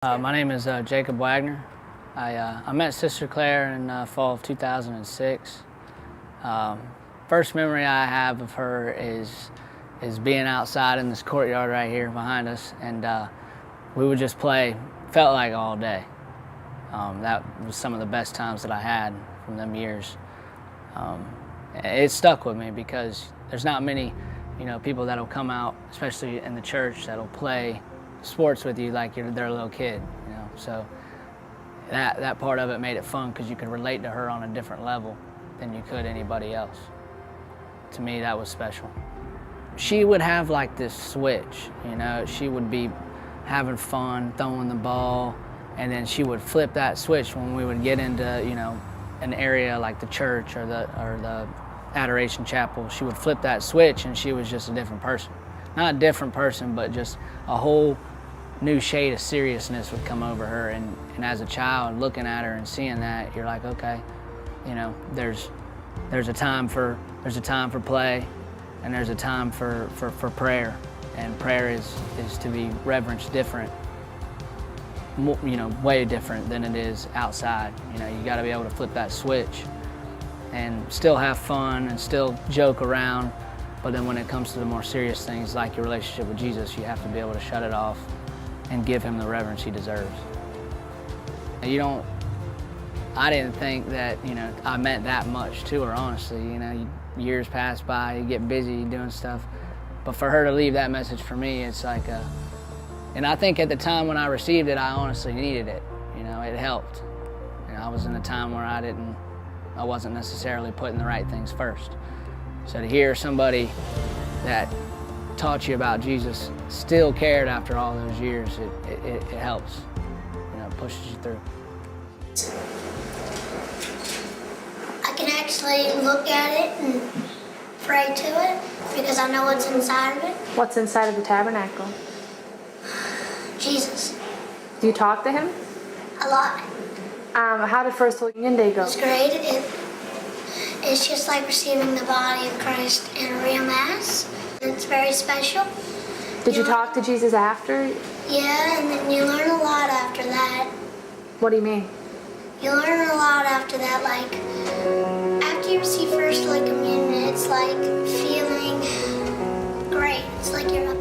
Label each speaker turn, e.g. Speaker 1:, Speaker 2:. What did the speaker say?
Speaker 1: My name is Jacob Wagner. I met Sister Clare in fall of 2006. First memory I have of her is being outside in this courtyard right here behind us, and we would just play, felt like all day. That was some of the best times that I had from them years. It stuck with me because there's not many, people that'll come out, especially in the church, that'll play sports with you like they're a little kid, So that part of it made it fun because you could relate to her on a different level than you could anybody else. To me, that was special. She would have like this switch, She would be having fun, throwing the ball, and then she would flip that switch when we would get into, an area like the church or the adoration chapel. She would flip that switch and she was just a different person. Not a different person, but just a whole new shade of seriousness would come over her. And as a child, looking at her and seeing that, you're like, okay, there's a time for play, and there's a time for prayer. And prayer is to be reverenced different, way different than it is outside. You got to be able to flip that switch and still have fun and still joke around. But then when it comes to the more serious things like your relationship with Jesus, you have to be able to shut it off and give him the reverence he deserves. I didn't think that, I meant that much to her, honestly. Years pass by, you get busy doing stuff. But for her to leave that message for me, it's like and I think at the time when I received it, I honestly needed it. It helped. I was in a time where I wasn't necessarily putting the right things first. So to hear somebody that taught you about Jesus still cared after all those years, it helps. It pushes you through.
Speaker 2: I can actually look at it and pray to it because I know what's inside of it.
Speaker 3: What's inside of the tabernacle?
Speaker 2: Jesus.
Speaker 3: Do you talk to him?
Speaker 2: A lot.
Speaker 3: How did First Communion Day go?
Speaker 2: It's great. It's just like receiving the body of Christ in a real Mass. It's very special.
Speaker 3: Did you talk to Jesus after?
Speaker 2: Yeah, and then you learn a lot after that.
Speaker 3: What do you mean?
Speaker 2: You learn a lot after that, like, after you receive First Communion, it's like feeling great. It's like you're up